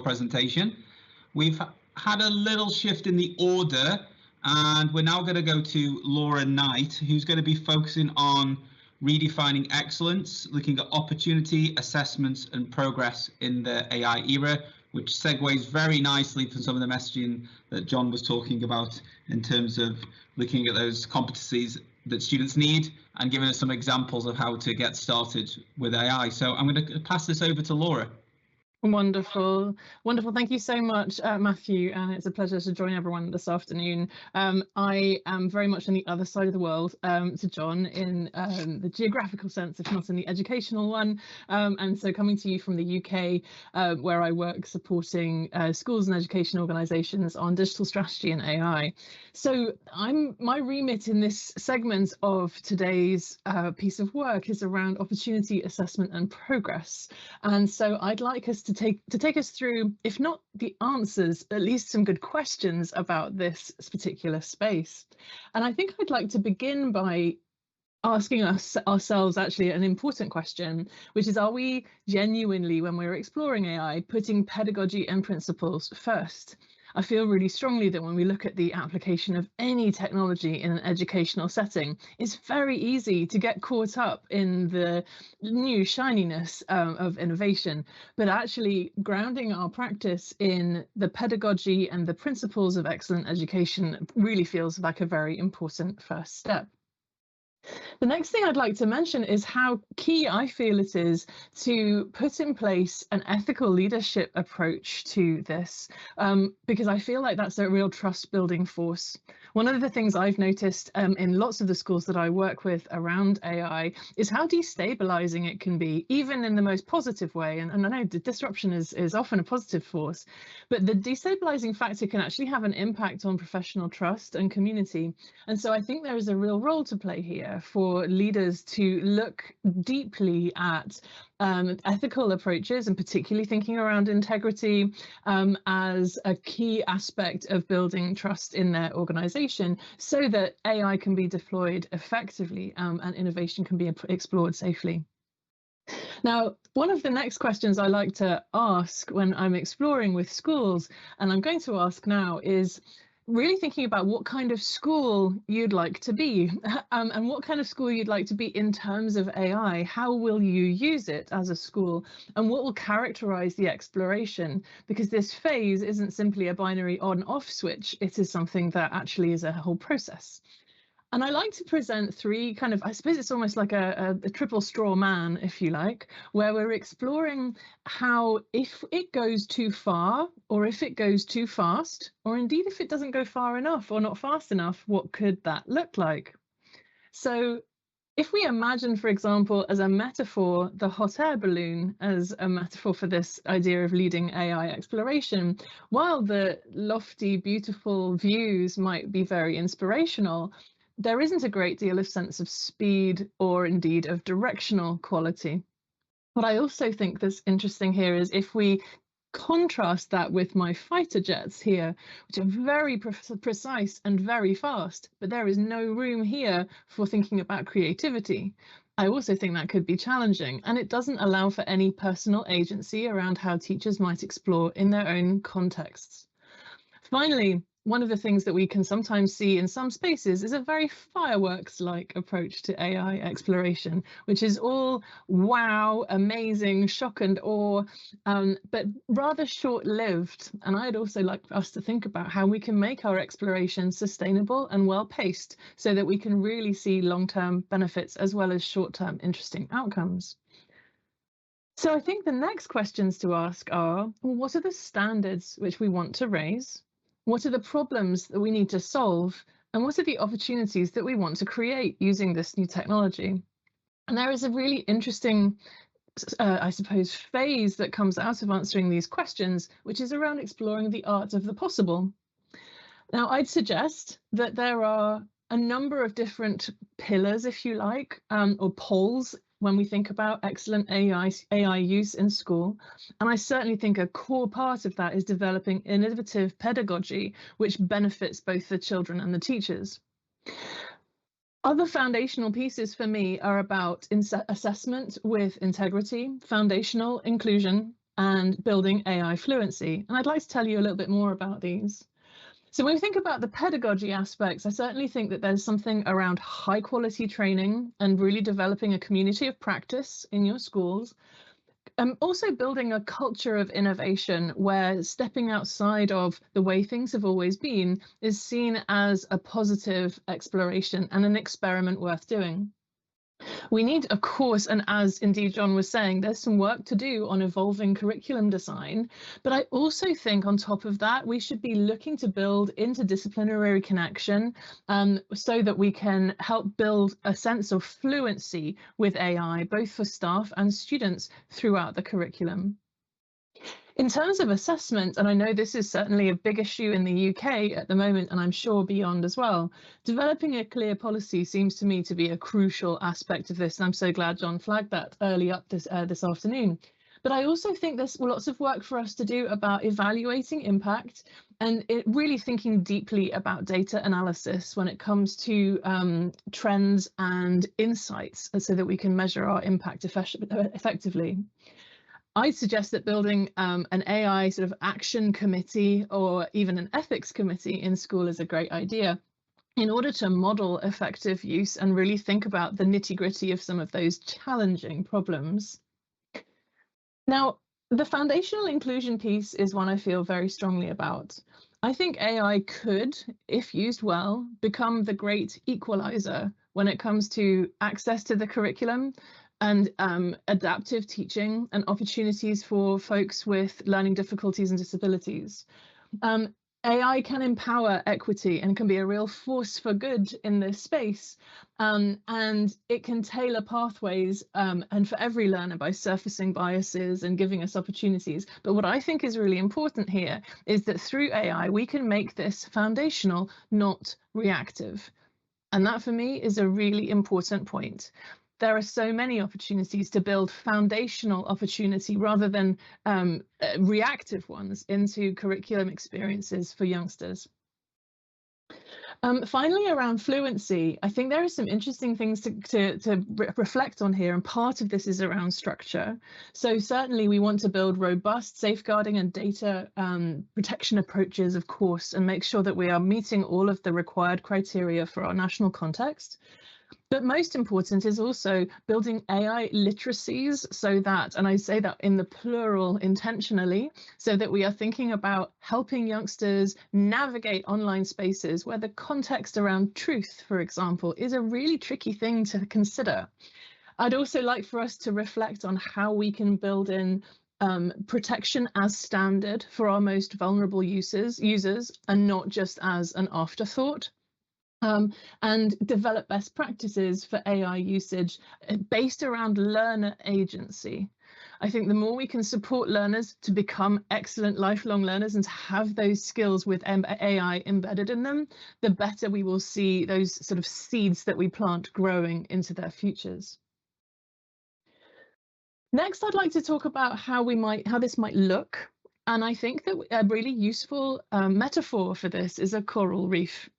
presentation. We've had a little shift in the order, and we're now going to go to Laura Knight, who's going to be focusing on redefining excellence, looking at opportunity, assessments and progress in the AI era, which segues very nicely from some of the messaging that John was talking about in terms of looking at those competencies that students need and giving us some examples of how to get started with AI. So I'm going to pass this over to Laura. Wonderful, wonderful. Thank you so much, Matthew, and it's a pleasure to join everyone this afternoon. I am very much on the other side of the world to John in the geographical sense, if not in the educational one. And so coming to you from the UK, where I work supporting schools and education organisations on digital strategy and AI. So my remit in this segment of today's piece of work is around opportunity assessment and progress. And so I'd like us to take us through, if not the answers, at least some good questions about this particular space. And I think I'd like to begin by asking ourselves actually an important question, which is, are we genuinely, when we're exploring AI, putting pedagogy and principles first? I feel really strongly that when we look at the application of any technology in an educational setting, it's very easy to get caught up in the new shininess of innovation, but actually grounding our practice in the pedagogy and the principles of excellent education really feels like a very important first step. The next thing I'd like to mention is how key I feel it is to put in place an ethical leadership approach to this, because I feel like that's a real trust building force. One of the things I've noticed in lots of the schools that I work with around AI is how destabilizing it can be, even in the most positive way. And I know the disruption is often a positive force, but the destabilizing factor can actually have an impact on professional trust and community. And so I think there is a real role to play here for leaders to look deeply at ethical approaches, and particularly thinking around integrity as a key aspect of building trust in their organization, so that AI can be deployed effectively and innovation can be explored safely. Now, one of the next questions I like to ask when I'm exploring with schools, and I'm going to ask now, is really thinking about what kind of school you'd like to be and what kind of school you'd like to be in terms of AI. How will you use it as a school, and what will characterize the exploration? Because this phase isn't simply a binary on-off switch, it is something that actually is a whole process. And I like to present three kind of, I suppose it's almost like a triple straw man, if you like, where we're exploring how, if it goes too far, or if it goes too fast, or indeed if it doesn't go far enough or not fast enough, what could that look like? So if we imagine, for example, as a metaphor, the hot air balloon as a metaphor for this idea of leading AI exploration, while the lofty, beautiful views might be very inspirational, there isn't a great deal of sense of speed or indeed of directional quality. What I also think that's interesting here is if we contrast that with my fighter jets here, which are very precise and very fast, but there is no room here for thinking about creativity. I also think that could be challenging, and it doesn't allow for any personal agency around how teachers might explore in their own contexts. Finally, one of the things that we can sometimes see in some spaces is a very fireworks-like approach to AI exploration, which is all wow, amazing, shock and awe, but rather short-lived. And I'd also like us to think about how we can make our exploration sustainable and well-paced, so that we can really see long-term benefits as well as short-term interesting outcomes. So I think the next questions to ask are, well, what are the standards which we want to raise? What are the problems that we need to solve? And what are the opportunities that we want to create using this new technology? And there is a really interesting, I suppose, phase that comes out of answering these questions, which is around exploring the art of the possible. Now, I'd suggest that there are a number of different pillars, if you like, or poles when we think about excellent AI use in school. And I certainly think a core part of that is developing innovative pedagogy, which benefits both the children and the teachers. Other foundational pieces for me are about assessment with integrity, foundational inclusion, and building AI fluency. And I'd like to tell you a little bit more about these. So when we think about the pedagogy aspects, I certainly think that there's something around high quality training and really developing a community of practice in your schools. Also building a culture of innovation where stepping outside of the way things have always been is seen as a positive exploration and an experiment worth doing. We need, of course, and as indeed John was saying, there's some work to do on evolving curriculum design. But I also think on top of that, we should be looking to build interdisciplinary connection so that we can help build a sense of fluency with AI, both for staff and students throughout the curriculum. In terms of assessment, and I know this is certainly a big issue in the UK at the moment, and I'm sure beyond as well, developing a clear policy seems to me to be a crucial aspect of this. And I'm so glad John flagged that early up this afternoon. But I also think there's lots of work for us to do about evaluating impact and really thinking deeply about data analysis when it comes to trends and insights so that we can measure our impact effectively. I'd suggest that building an AI sort of action committee or even an ethics committee in school is a great idea in order to model effective use and really think about the nitty-gritty of some of those challenging problems. Now, the foundational inclusion piece is one I feel very strongly about. I think AI could, if used well, become the great equalizer when it comes to access to the curriculum and adaptive teaching and opportunities for folks with learning difficulties and disabilities. AI can empower equity and can be a real force for good in this space. And it can tailor pathways and for every learner by surfacing biases and giving us opportunities. But what I think is really important here is that through AI, we can make this foundational, not reactive. And that for me is a really important point. There are so many opportunities to build foundational opportunity rather than reactive ones into curriculum experiences for youngsters. Finally, around fluency, I think there are some interesting things to reflect on here, and part of this is around structure. So certainly we want to build robust safeguarding and data protection approaches, of course, and make sure that we are meeting all of the required criteria for our national context. But most important is also building AI literacies so that, and I say that in the plural intentionally, so that we are thinking about helping youngsters navigate online spaces where the context around truth, for example, is a really tricky thing to consider. I'd also like for us to reflect on how we can build in protection as standard for our most vulnerable users and not just as an afterthought. And develop best practices for AI usage based around learner agency. I think the more we can support learners to become excellent lifelong learners and to have those skills with AI embedded in them, the better we will see those sort of seeds that we plant growing into their futures. Next, I'd like to talk about how this might look. And I think that a really useful metaphor for this is a coral reef.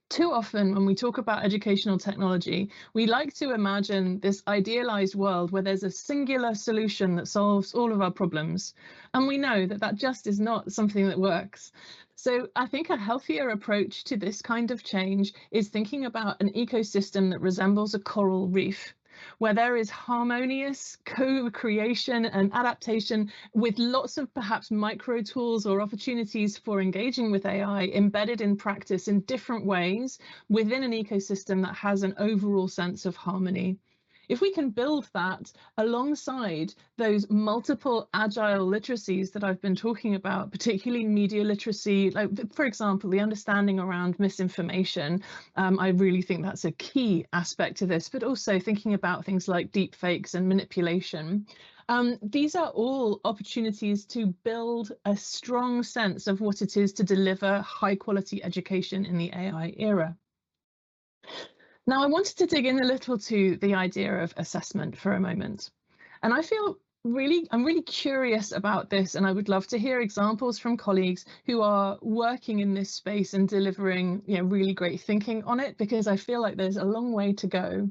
Too often when we talk about educational technology, we like to imagine this idealized world where there's a singular solution that solves all of our problems. And we know that that just is not something that works. So I think a healthier approach to this kind of change is thinking about an ecosystem that resembles a coral reef, where there is harmonious co-creation and adaptation with lots of perhaps micro tools or opportunities for engaging with AI embedded in practice in different ways within an ecosystem that has an overall sense of harmony. If we can build that alongside those multiple agile literacies that I've been talking about, particularly media literacy, like for example, the understanding around misinformation, I really think that's a key aspect to this, but also thinking about things like deep fakes and manipulation. These are all opportunities to build a strong sense of what it is to deliver high quality education in the AI era. Now, I wanted to dig in a little to the idea of assessment for a moment. And I feel I'm really curious about this, and I would love to hear examples from colleagues who are working in this space and delivering really great thinking on it, because I feel like there's a long way to go.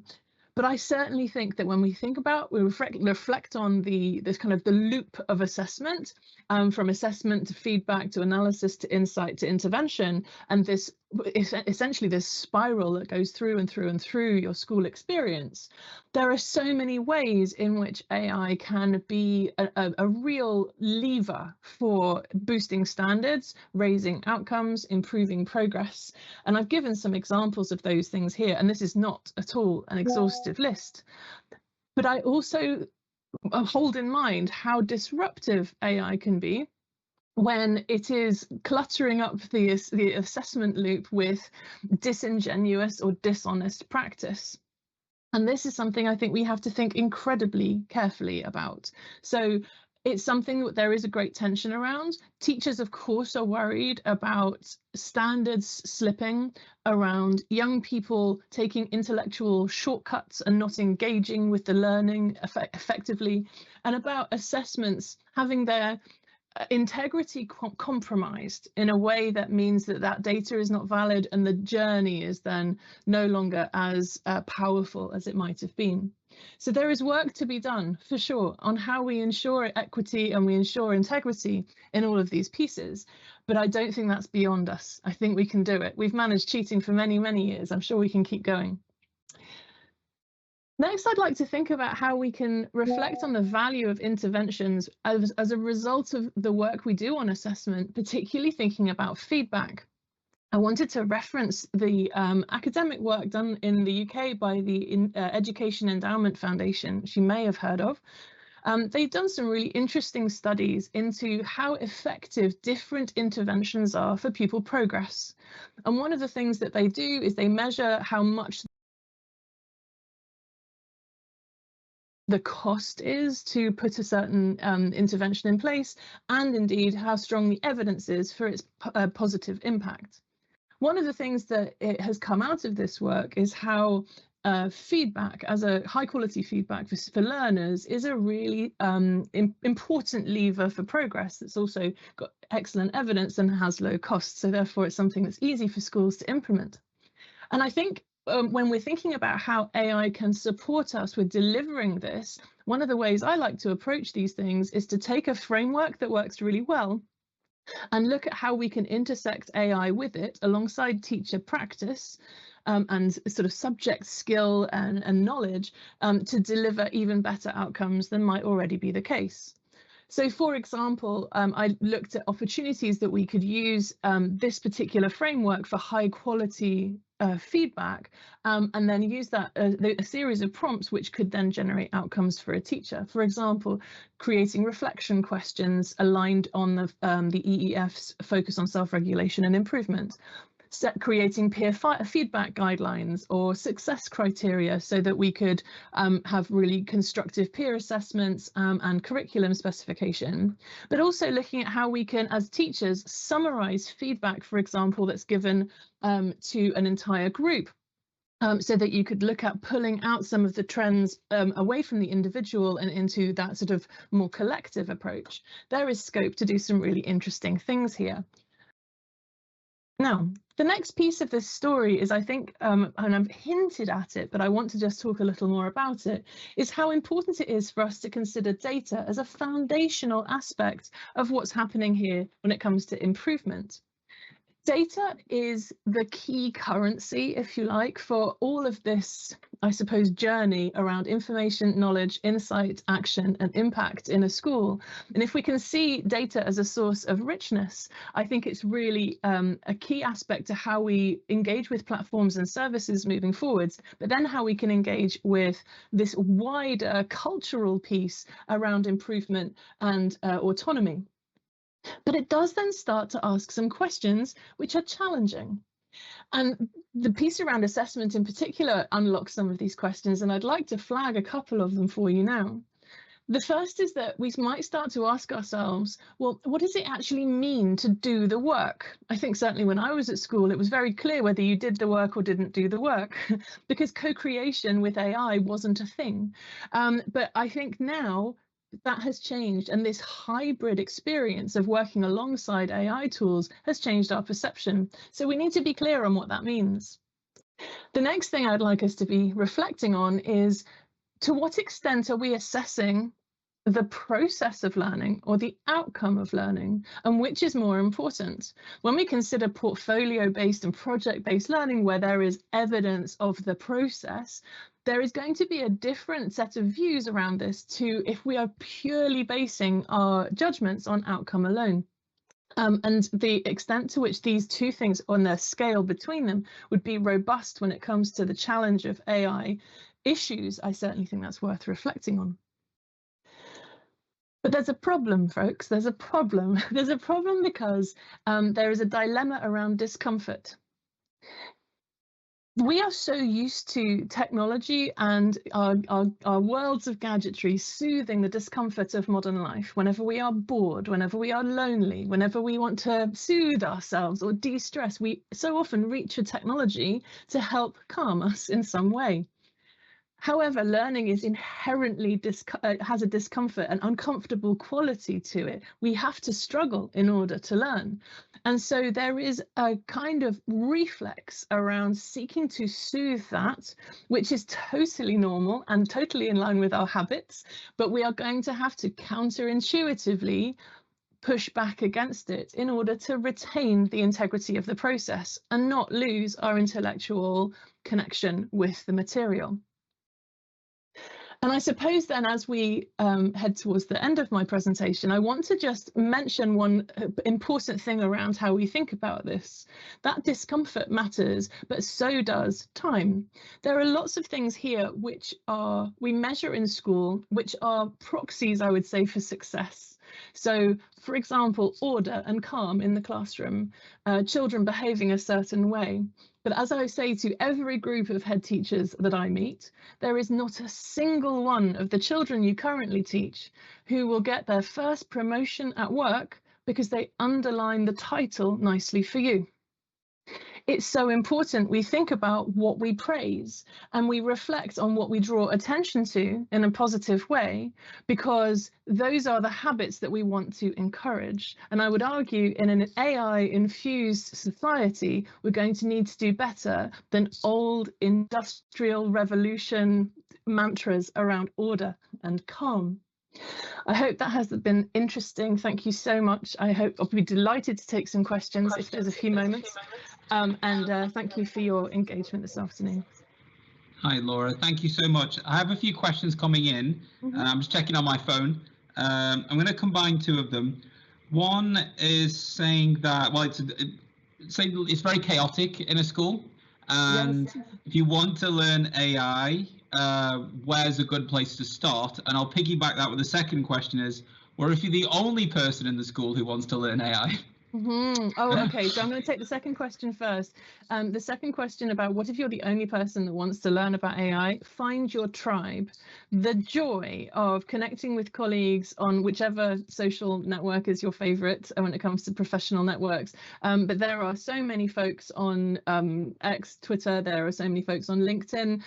But I certainly think that when we think about, we reflect on this kind of the loop of assessment, from assessment to feedback to analysis to insight to intervention, and this essentially this spiral that goes through and through and through your school experience, there are so many ways in which AI can be a real lever for boosting standards, raising outcomes, improving progress. And I've given some examples of those things here, and this is not at all an exhaustive list. But I also hold in mind how disruptive AI can be when it is cluttering up the assessment loop with disingenuous or dishonest practice. And this is something I think we have to think incredibly carefully about. So it's something that there is a great tension around. Teachers, of course, are worried about standards slipping, around young people taking intellectual shortcuts and not engaging with the learning effectively, and about assessments having their integrity compromised in a way that means that that data is not valid and the journey is then no longer as powerful as it might have been. So there is work to be done for sure on how we ensure equity and we ensure integrity in all of these pieces, but I don't think that's beyond us. I think we can do it. We've managed cheating for many, many years. I'm sure we can keep going. Next, I'd like to think about how we can reflect on the value of interventions as a result of the work we do on assessment, particularly thinking about feedback. I wanted to reference the academic work done in the UK by the Education Endowment Foundation, which you may have heard of. They've done some really interesting studies into how effective different interventions are for pupil progress. And one of the things that they do is they measure how much the cost is to put a certain intervention in place, and indeed how strong the evidence is for its positive impact. One of the things that it has come out of this work is how feedback, as a high quality feedback for learners, is a really important lever for progress that's also got excellent evidence and has low costs. So therefore it's something that's easy for schools to implement. And I think when we're thinking about how AI can support us with delivering this, one of the ways I like to approach these things is to take a framework that works really well and look at how we can intersect AI with it alongside teacher practice and sort of subject skill and knowledge to deliver even better outcomes than might already be the case. So, for example, I looked at opportunities that we could use this particular framework for high quality feedback, and then use that a series of prompts which could then generate outcomes for a teacher. For example, creating reflection questions aligned on the EEF's focus on self-regulation and improvement. Creating peer feedback guidelines or success criteria so that we could have really constructive peer assessments and curriculum specification, but also looking at how we can, as teachers, summarize feedback, for example, that's given to an entire group. So that you could look at pulling out some of the trends away from the individual and into that sort of more collective approach. There is scope to do some really interesting things here. Now, the next piece of this story is, I think, and I've hinted at it, but I want to just talk a little more about it, is how important it is for us to consider data as a foundational aspect of what's happening here when it comes to improvement. Data is the key currency, if you like, for all of this, I suppose, journey around information, knowledge, insight, action, and impact in a school. And if we can see data as a source of richness, I think it's really a key aspect to how we engage with platforms and services moving forwards, but then how we can engage with this wider cultural piece around improvement and autonomy. But it does then start to ask some questions which are challenging. And the piece around assessment in particular unlocks some of these questions, and I'd like to flag a couple of them for you now. The first is that we might start to ask ourselves, well, what does it actually mean to do the work? I think certainly when I was at school, it was very clear whether you did the work or didn't do the work, because co-creation with AI wasn't a thing. But I think now that has changed, and this hybrid experience of working alongside AI tools has changed our perception. So we need to be clear on what that means. The next thing I'd like us to be reflecting on is, to what extent are we assessing the process of learning or the outcome of learning, and which is more important? When we consider portfolio-based and project-based learning, where there is evidence of the process, there is going to be a different set of views around this to if we are purely basing our judgments on outcome alone. And the extent to which these two things on their scale between them would be robust when it comes to the challenge of AI issues, I certainly think that's worth reflecting on. But there's a problem, folks. There's a problem. There's a problem because there is a dilemma around discomfort. We are so used to technology and our worlds of gadgetry soothing the discomfort of modern life. Whenever we are bored, whenever we are lonely, whenever we want to soothe ourselves or de-stress, we so often reach for technology to help calm us in some way. However, learning is inherently has a discomfort and uncomfortable quality to it. We have to struggle in order to learn. And so there is a kind of reflex around seeking to soothe that, which is totally normal and totally in line with our habits, but we are going to have to counterintuitively push back against it in order to retain the integrity of the process and not lose our intellectual connection with the material. And I suppose then, as we head towards the end of my presentation, I want to just mention one important thing around how we think about this. That discomfort matters, but so does time. There are lots of things here which we measure in school, which are proxies, I would say, for success. So, for example, order and calm in the classroom, children behaving a certain way. But as I say to every group of head teachers that I meet, there is not a single one of the children you currently teach who will get their first promotion at work because they underline the title nicely for you. It's so important we think about what we praise and we reflect on what we draw attention to in a positive way, because those are the habits that we want to encourage. And I would argue in an AI-infused society, we're going to need to do better than old industrial revolution mantras around order and calm. I hope that has been interesting. Thank you so much. I'll be delighted to take some questions if there's a few moments. And thank you for your engagement this afternoon. Hi, Laura. Thank you so much. I have a few questions coming in. I'm just checking on my phone. I'm going to combine two of them. One is saying that, well, it's very chaotic in a school. And yes, if you want to learn AI, where's a good place to start? And I'll piggyback that with the second question is, what if you're the only person in the school who wants to learn AI? Oh, okay. So I'm going to take the second question first. The second question about what if you're the only person that wants to learn about AI? Find your tribe. The joy of connecting with colleagues on whichever social network is your favorite when it comes to professional networks. But there are so many folks on X, Twitter. There are so many folks on LinkedIn.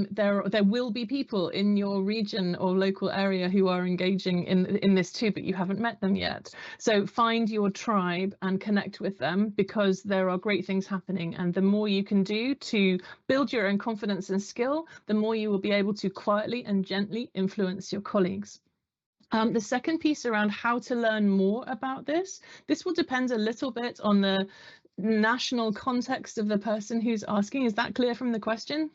There will be people in your region or local area who are engaging in this too, but you haven't met them yet. So find your tribe and connect with them, because there are great things happening, and the more you can do to build your own confidence and skill, the more you will be able to quietly and gently influence your colleagues. The second piece around how to learn more about this will depend a little bit on the national context of the person who's asking. Is that clear from the question?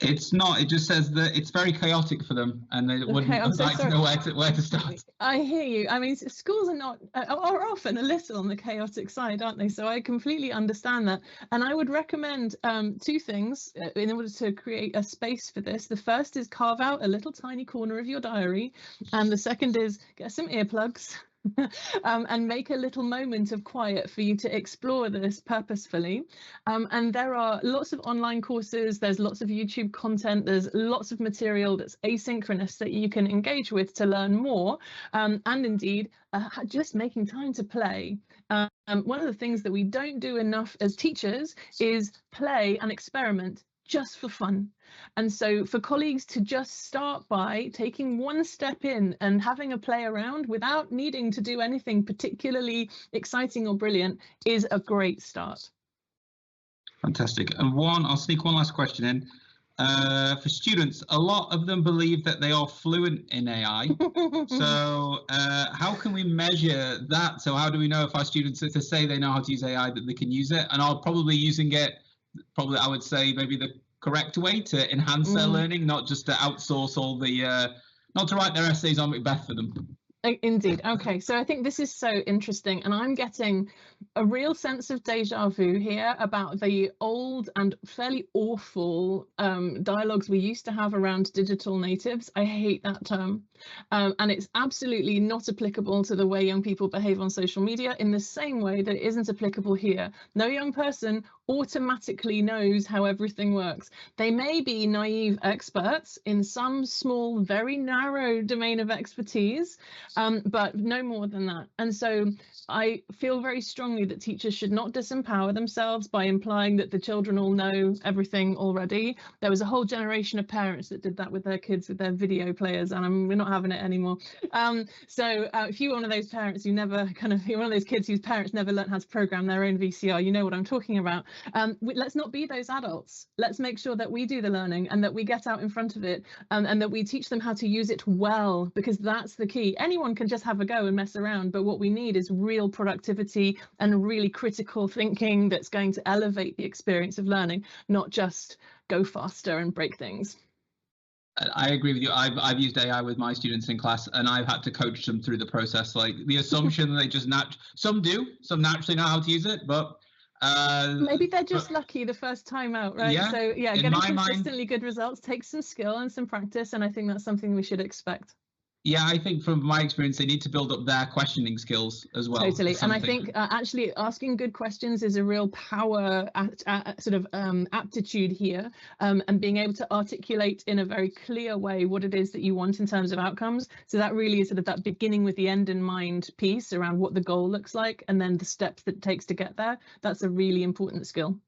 It's not. It just says that it's very chaotic for them, and they wouldn't like to know where to start. I hear you. I mean, schools are often a little on the chaotic side, aren't they? So I completely understand that. And I would recommend two things in order to create a space for this. The first is carve out a little tiny corner of your diary, and the second is get some earplugs. And make a little moment of quiet for you to explore this purposefully. And there are lots of online courses, there's lots of YouTube content, there's lots of material that's asynchronous that you can engage with to learn more, and indeed just making time to play. One of the things that we don't do enough as teachers is play and experiment just for fun. And so for colleagues to just start by taking one step in and having a play around without needing to do anything particularly exciting or brilliant is a great start. Fantastic. And I'll sneak one last question in. For students, a lot of them believe that they are fluent in AI. So how can we measure that? So how do we know if our students, if they say they know how to use AI, that they can use it and are probably using it, I would say maybe the correct way to enhance their learning, not just to outsource all the, not to write their essays on Macbeth for them. Indeed. Okay, so I think this is so interesting, and I'm getting a real sense of deja vu here about the old and fairly awful dialogues we used to have around digital natives. I hate that term, and it's absolutely not applicable to the way young people behave on social media in the same way that it isn't applicable here. No young person automatically knows how everything works. They may be naive experts in some small, very narrow domain of expertise, but no more than that. And so I feel very strongly that teachers should not disempower themselves by implying that the children all know everything already. There was a whole generation of parents that did that with their kids with their video players, and we're not having it anymore. So if you're one of those parents who never you're one of those kids whose parents never learned how to program their own VCR, you know what I'm talking about. Let's not be those adults. Let's make sure that we do the learning and that we get out in front of it, and that we teach them how to use it well, because that's the key. Anyone can just have a go and mess around, but what we need is real productivity and really critical thinking that's going to elevate the experience of learning, not just go faster and break things. I agree with you. I've used AI with my students in class, and I've had to coach them through the process. Like the assumption they just some naturally know how to use it, but maybe they're just lucky the first time out, right? Yeah, so yeah, getting consistently good results takes some skill and some practice, and I think that's something we should expect. Yeah, I think from my experience, they need to build up their questioning skills as well. Totally. And I think actually asking good questions is a real power aptitude here, and being able to articulate in a very clear way what it is that you want in terms of outcomes. So that really is sort of that beginning with the end in mind piece around what the goal looks like, and then the steps that it takes to get there. That's a really important skill.